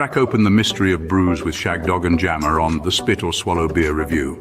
Crack open the mystery of brews with Shag Dog and Jammer on the Spit or Swallow Beer Review.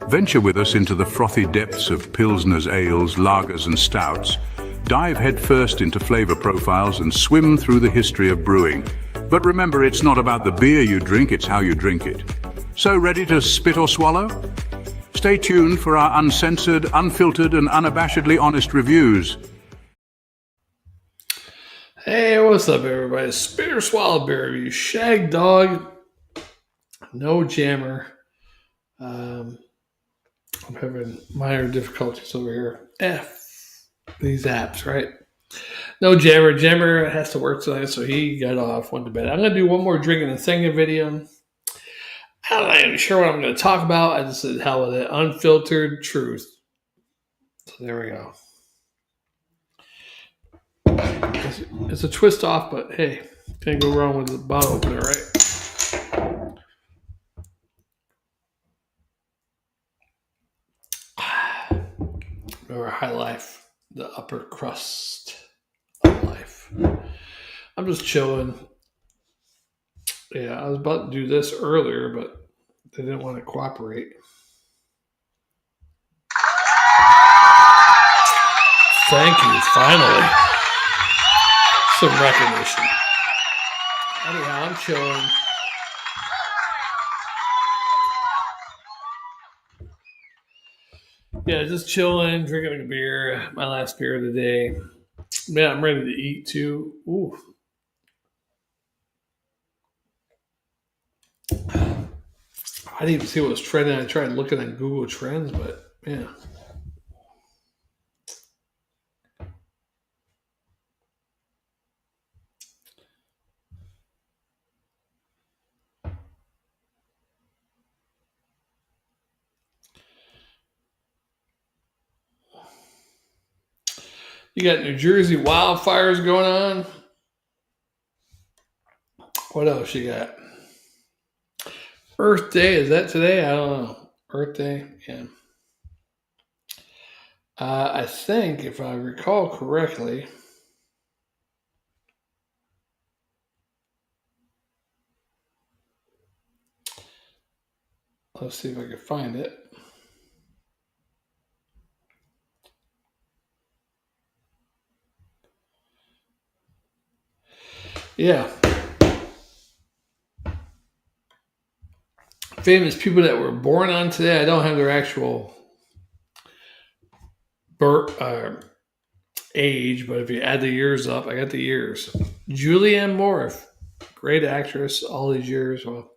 Venture with us into the frothy depths of pilsners, ales, lagers and stouts. Dive headfirst into flavor profiles and swim through the history of brewing. But remember, it's not about the beer you drink, it's how you drink it. So ready to spit or swallow? Stay tuned for our uncensored, unfiltered and unabashedly honest reviews. Hey, what's up, everybody? Spit or Swallow Beer Reviw. Shag Dog, no Jammer. I'm having minor difficulties over here. These apps, right? No Jammer. Jammer has to work tonight, so he got off, went to bed. I'm going to do one more drinking and singing video. I'm not even sure what I'm going to talk about. I just said, hell with it. Unfiltered Truth. So there we go. It's a twist off, but hey, can't go wrong with the bottle opener, right? Remember high life, the upper crust of life. I'm just chilling. Yeah, I was about to do this earlier, but they didn't want to cooperate. Thank you, finally. Some recognition. Anyhow, I'm chilling. Yeah, just chilling, drinking a beer. My last beer of the day. Man, I'm ready to eat too. Ooh. I didn't even see what was trending. I tried looking at Google Trends, but yeah. You got New Jersey wildfires going on. What else you got? Earth Day, is that today? I don't know. Earth Day, yeah. I think, if I recall correctly, let's see if I can find it. Yeah. Famous people that were born on today. I don't have their actual birth age, but if you add the years up, I got the years. Julianne Moore, great actress all these years. Well,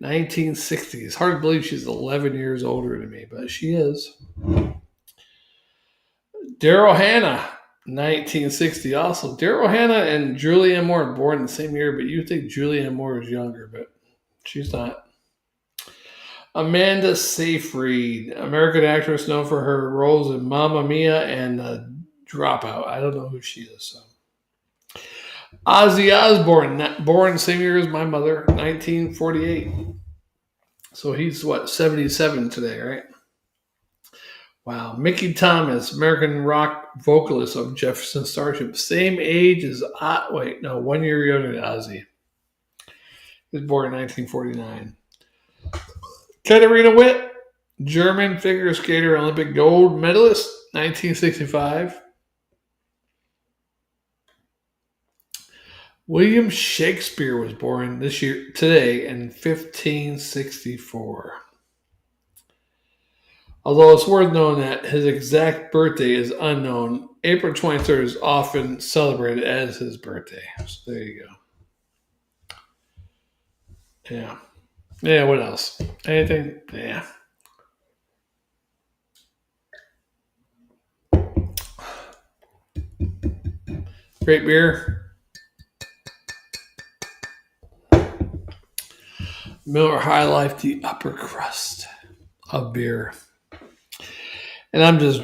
1960s. Hard to believe she's 11 years older than me, but she is. Daryl Hannah, 1960 also. Daryl Hannah and Julianne Moore born the same year, but you think Julianne Moore is younger, but she's not. Amanda Seyfried, American actress known for her roles in Mamma Mia and Dropout. I don't know who she is. So. Ozzy Osbourne, born the same year as my mother, 1948. So he's, 77 today, right? Wow. Mickey Thomas, American rock vocalist of Jefferson Starship. Same age as, 1 year younger than Ozzy. He was born in 1949. Katharina Witt, German figure skater, Olympic gold medalist, 1965. William Shakespeare was born today in 1564. Although it's worth knowing that his exact birthday is unknown, April 23rd is often celebrated as his birthday. So there you go. Yeah. Yeah, what else? Anything? Yeah. Great beer. Miller High Life, the upper crust of beer. And I'm just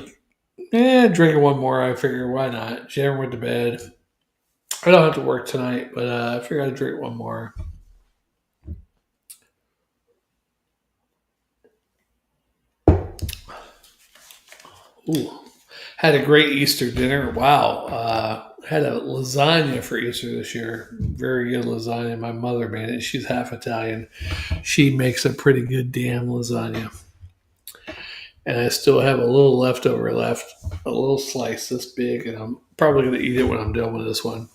drinking one more. I figure, why not? Jammer went to bed. I don't have to work tonight, but I figure I'd drink one more. Ooh. Had a great Easter dinner. Wow. Had a lasagna for Easter this year. Very good lasagna. My mother made it. She's half Italian. She makes a pretty good damn lasagna. And I still have a little leftover left, a little slice this big, and I'm probably going to eat it when I'm done with this one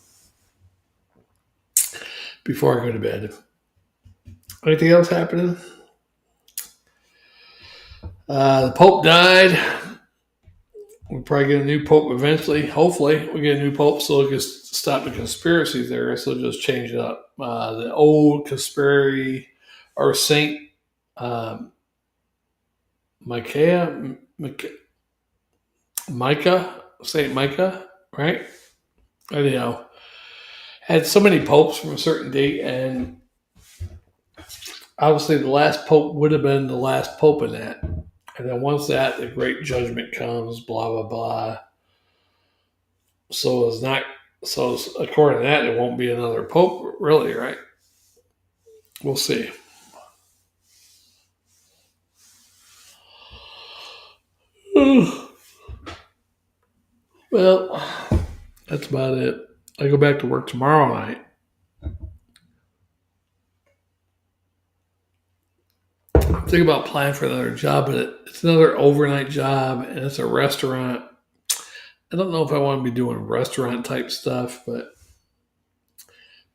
before I go to bed. Anything else happening? The Pope died. We'll probably get a new Pope eventually. Hopefully, we get a new Pope so it can stop the conspiracy theorists. They'll just change it up. The old conspiracy or Saint Micah, Saint Micah, right? Anyhow, had so many popes from a certain date, and obviously the last pope would have been the last pope in that. And then once that, the great judgment comes, blah, blah, blah. So it's not, so according to that, it won't be another pope, really, right? We'll see. Well, that's about it. I go back to work tomorrow night. I'm thinking about applying for another job, but it's another overnight job, and it's a restaurant. I don't know if I want to be doing restaurant type stuff, but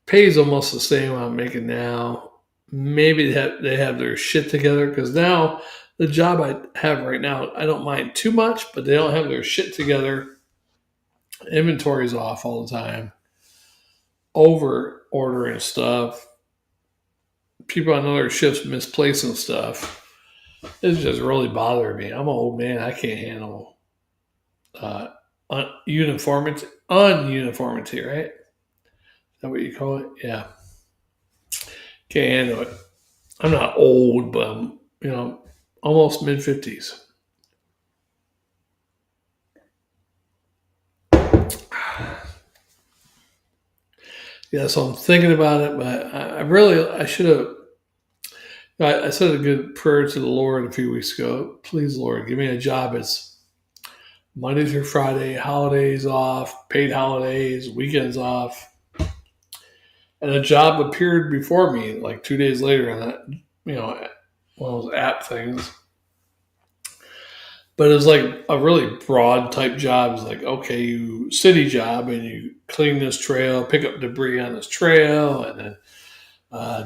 pays almost the same I'm making now. Maybe they have their shit together, because now the job I have right now, I don't mind too much, but they don't have their shit together. Inventory's off all the time. Over ordering stuff. People on other shifts misplacing stuff. It's just really bothering me. I'm an old man. I can't handle ununiformity, right? Is that what you call it? Yeah. Can't handle it. I'm not old, but I'm, almost mid-50s. Yeah, so I'm thinking about it, but I should have. I said a good prayer to the Lord a few weeks ago. Please, Lord, give me a job. It's Monday through Friday, holidays off, paid holidays, weekends off. And a job appeared before me like 2 days later on that, one of those app things. But it was like a really broad type job. It's like, okay, you city job and you clean this trail, pick up debris on this trail, and then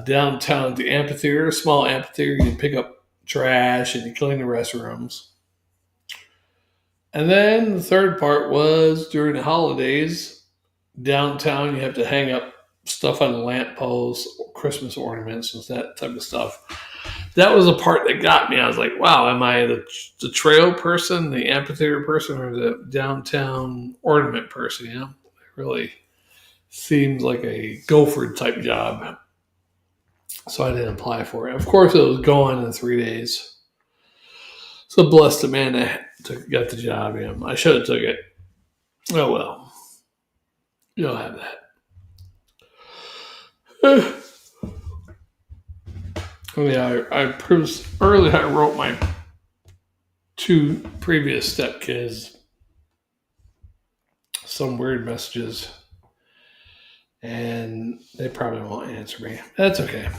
downtown at the amphitheater, small amphitheater, you pick up trash and you clean the restrooms. And then the third part was during the holidays, downtown you have to hang up stuff on the lampposts, Christmas ornaments, and that type of stuff. That was the part that got me. I was like, wow, am I the trail person, the amphitheater person, or the downtown ornament person? It really seems like a gopher type job. So I didn't apply for it. Of course, it was gone in 3 days. So blessed the man that got the job. Yeah. I should have took it. Oh, well. You'll have that. Yeah, I wrote my 2 previous stepkids some weird messages, and they probably won't answer me. That's okay.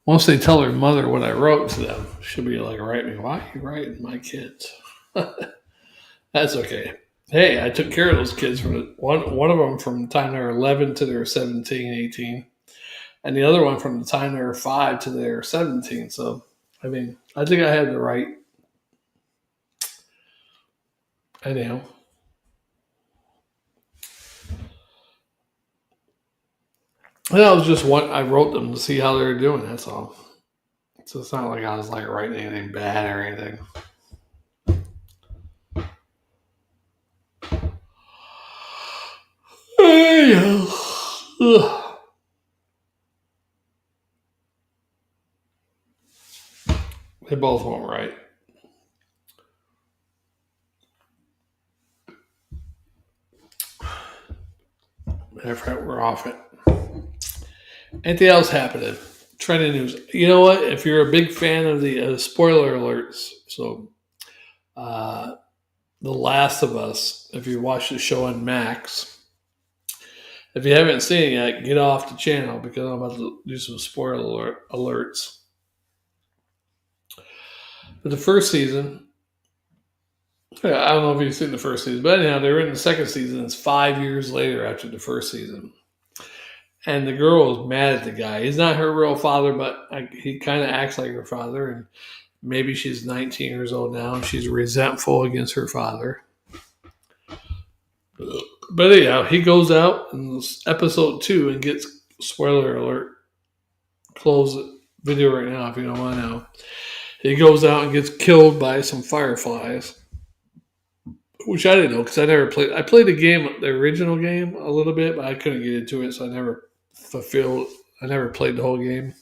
Once they tell their mother what I wrote to them, she'll be like, write me, why are you writing my kids? That's okay. Hey, I took care of those kids from one of them from the time they were 11 to they were 17, 18. And the other one from the time they were 5 to they were 17. So, I mean, I think I had the right. Anyhow. And that was just what I wrote them to see how they were doing. That's all. So it's not like I was like writing anything bad or anything. They both won't write. Matter of fact, we're off it. Anything else happening? trending news. You know what? If you're a big fan of the spoiler alerts, so uh, The Last of Us, if you watch the show on Max, if you haven't seen it yet, get off the channel because I'm about to do some spoiler alerts. But the first season, I don't know if you've seen the first season, but anyhow, they were in the second season. It's 5 years later after the first season. And the girl is mad at the guy. He's not her real father, but he kind of acts like her father. And maybe she's 19 years old now, and she's resentful against her father. But anyhow, he goes out in episode 2 and gets, spoiler alert, close the video right now if you don't want to know. He goes out and gets killed by some fireflies, which I didn't know because I never played. I played the original game a little bit, but I couldn't get into it, so I never played the whole game.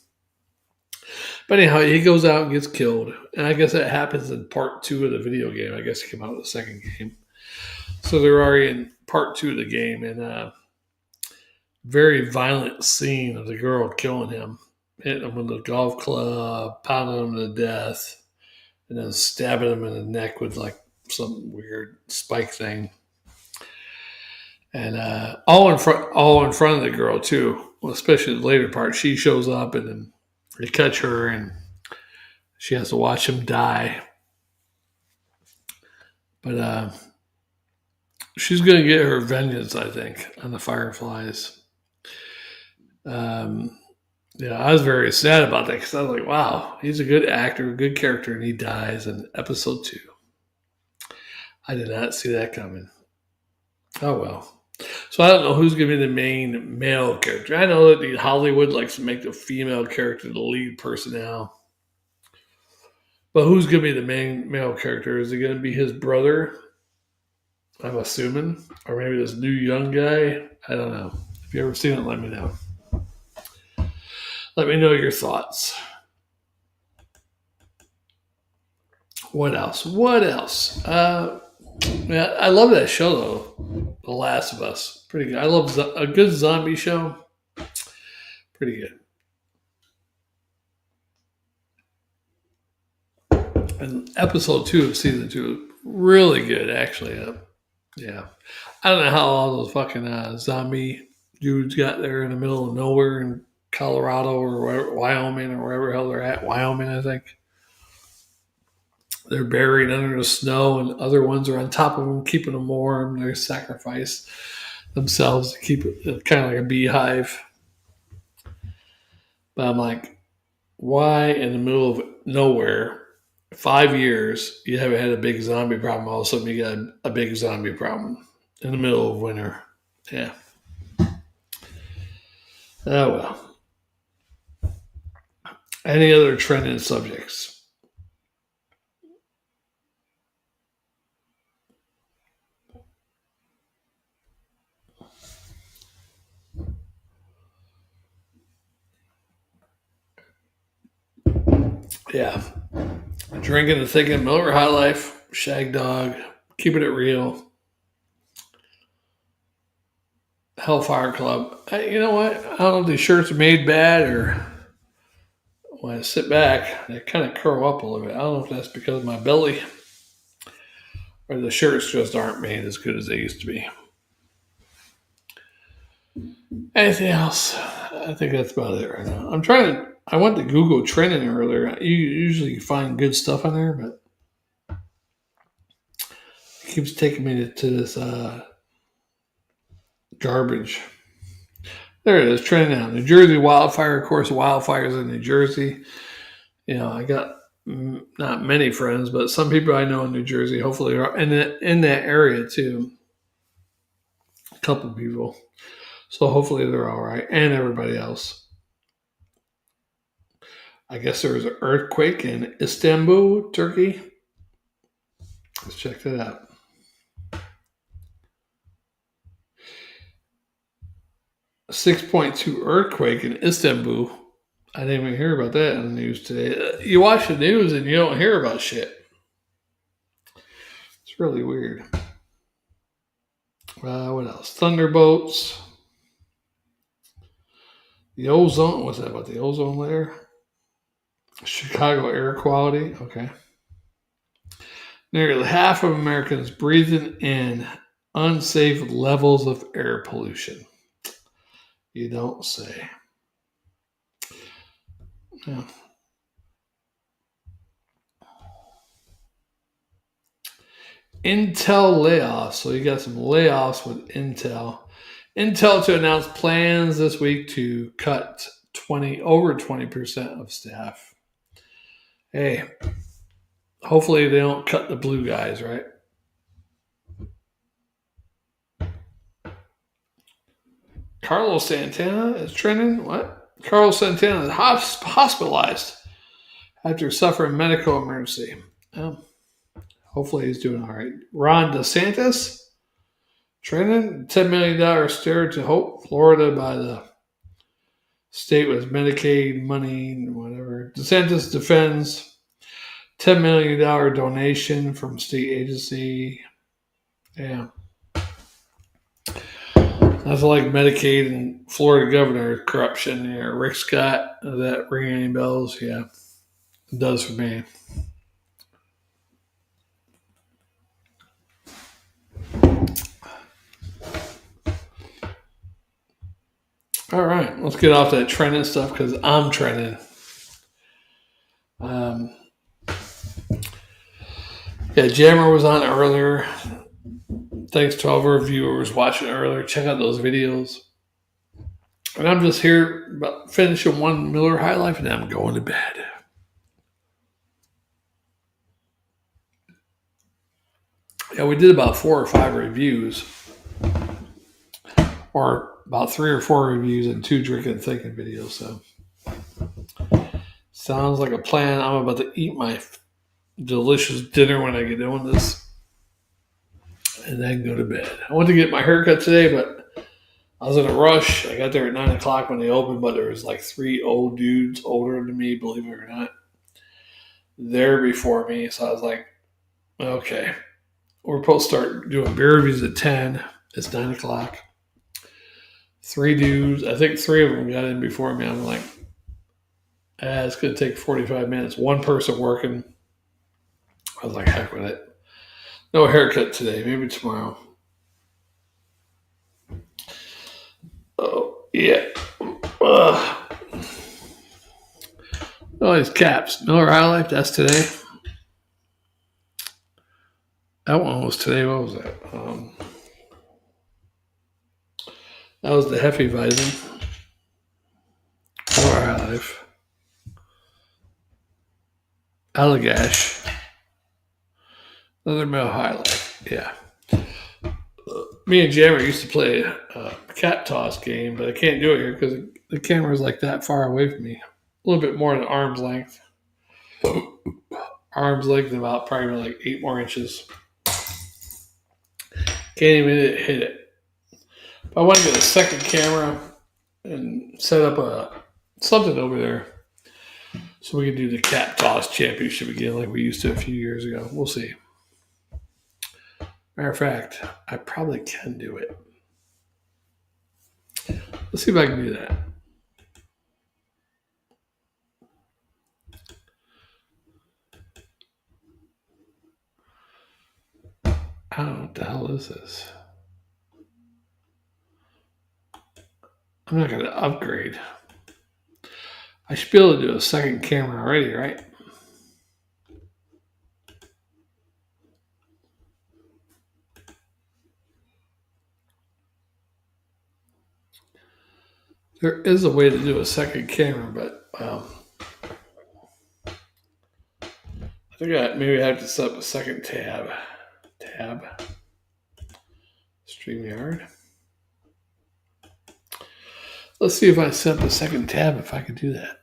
But anyhow, he goes out and gets killed. And I guess that happens in part 2 of the video game. I guess it came out of the second game. So they're already in part 2 of the game. And a very violent scene of the girl killing him. Hitting him with a golf club, pounding him to death, and then stabbing him in the neck with like some weird spike thing. And all in front of the girl too. Well, especially the later part, she shows up and then they catch her and she has to watch him die. But she's going to get her vengeance, I think, on the fireflies. I was very sad about that because I was like, wow, he's a good actor, a good character, and he dies in episode 2. I did not see that coming. Oh, well. So I don't know who's going to be the main male character. I know that Hollywood likes to make the female character the lead person now. But who's going to be the main male character? Is it going to be his brother? I'm assuming. Or maybe this new young guy? I don't know. If you've ever seen it, let me know. Let me know your thoughts. What else? Yeah, I love that show, though. The Last of Us. Pretty good. I love a good zombie show. Pretty good. And episode 2 of season 2, really good, actually. Yeah. I don't know how all those fucking zombie dudes got there in the middle of nowhere in Colorado or wherever, Wyoming or wherever the hell they're at. Wyoming, I think. They're buried under the snow, and other ones are on top of them, keeping them warm. They sacrifice themselves to keep it kind of like a beehive. But I'm like, why in the middle of nowhere, 5 years, you haven't had a big zombie problem? All of a sudden, you got a big zombie problem in the middle of winter. Yeah. Oh, well. Any other trending subjects? Yeah. Drinking and thinking, Miller High Life, Shag Dog, keeping it real. Hellfire Club. You know what? I don't know if these shirts are made bad or when I sit back, they kind of curl up a little bit. I don't know if that's because of my belly or the shirts just aren't made as good as they used to be. Anything else? I think that's about it right now. I went to Google Trending earlier. You usually find good stuff on there, but it keeps taking me to this garbage. There it is, trending now. New Jersey wildfire. Of course, wildfires in New Jersey. I got not many friends, but some people I know in New Jersey. Hopefully, are in that area too. A couple people. So hopefully they're all right, and everybody else. I guess there was an earthquake in Istanbul, Turkey. Let's check that out. A 6.2 earthquake in Istanbul. I didn't even hear about that in the news today. You watch the news and you don't hear about shit. It's really weird. What else? Thunderbolts. The ozone, what's that about the ozone layer? Chicago air quality, okay. Nearly half of Americans breathing in unsafe levels of air pollution. You don't say. Yeah. Intel layoffs. So you got some layoffs with Intel. Intel to announce plans this week to cut over 20% of staff. Hey, hopefully they don't cut the blue guys, right? Carlos Santana is trending. What? Carlos Santana is hospitalized after suffering medical emergency. Oh, hopefully he's doing all right. Ron DeSantis trending. $10 million stare to hope. Florida by the state with Medicaid money and whatever. DeSantis defends $10 million donation from state agency. Yeah. That's like Medicaid and Florida governor corruption. Yeah, Rick Scott, does that ring any bells? Yeah, it does for me. All right, let's get off that trending stuff because I'm trending. Jammer was on earlier. Thanks to all of our viewers watching earlier. Check out those videos. And I'm just here about finishing one Miller High Life and then I'm going to bed. Yeah, we did about 4 or 5 reviews, or about 3 or 4 reviews and 2 drinking and thinking videos. So sounds like a plan. I'm about to eat my delicious dinner when I get done with this and then go to bed. I went to get my haircut today, but I was in a rush. I got there at 9 o'clock when they opened, but there was like 3 old dudes older than me, believe it or not, there before me. So I was like, okay, we're supposed to start doing beer reviews at 10. It's 9 o'clock. 3 dudes, I think 3 of them got in before me. I'm like, it's going to take 45 minutes. 1 person working. I was like, heck with it. No haircut today. Maybe tomorrow. Oh, yeah. Oh, these caps. Miller High Life, that's today. That one was today. What was that? That was the Hefeweizen. Miller High Life. Allagash. Another Miller High Life. Yeah. Me and Jammer used to play a cat toss game, but I can't do it here because the camera's like that far away from me. A little bit more than arm's length. Arm's length and about probably like 8 more inches. Can't even hit it. If I want to get a second camera and set up something over there so we can do the cat toss championship again like we used to a few years ago. We'll see. Matter of fact, I probably can do it. Let's see if I can do that. I don't know what the hell this is. I'm not going to upgrade. I should be able to do a second camera already, right? There is a way to do a second camera, but I think maybe I have to set up a second tab. StreamYard. Let's see if I set up a second tab if I could do that.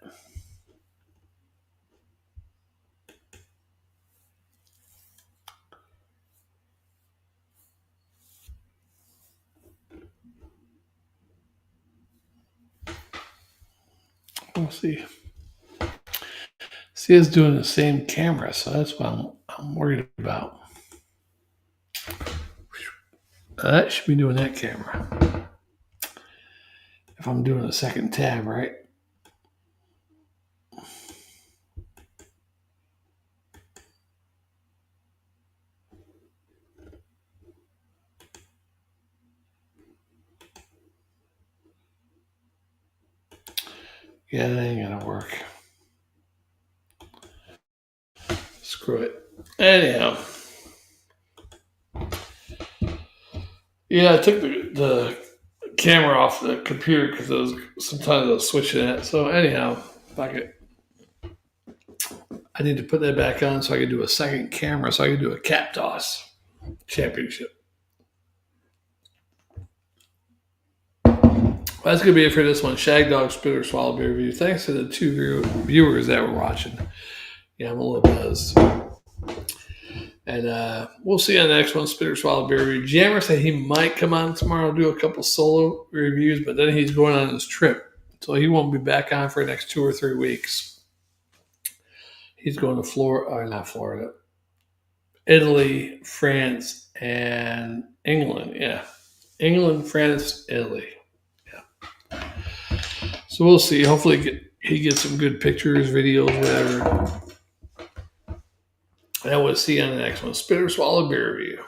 We'll see. See, it's doing the same camera, so that's what I'm worried about. That should be doing that camera. if I'm doing a second tab, right? Yeah, that ain't gonna work. Screw it. Anyhow. Yeah, I took the camera off the computer because sometimes I was switching it. So anyhow, I need to put that back on so I can do a second camera, so I can do a cap toss championship. Well, that's going to be it for this one. Shag Dog, Spitter, Swallow Beer Reviw. Thanks to the 2 viewers that were watching. Yeah, I'm a little buzzed. And we'll see you on the next one, Spitter, Swallow Beer Reviw. Jammer said he might come on tomorrow and do a couple solo reviews, but then he's going on his trip. So he won't be back on for the next 2 or 3 weeks. He's going to Florida, Italy, France, and England. Yeah. England, France, Italy. Yeah. So we'll see. Hopefully he gets some good pictures, videos, whatever. And we'll see you on the next one. Spitter, Swallow Beer Reviw.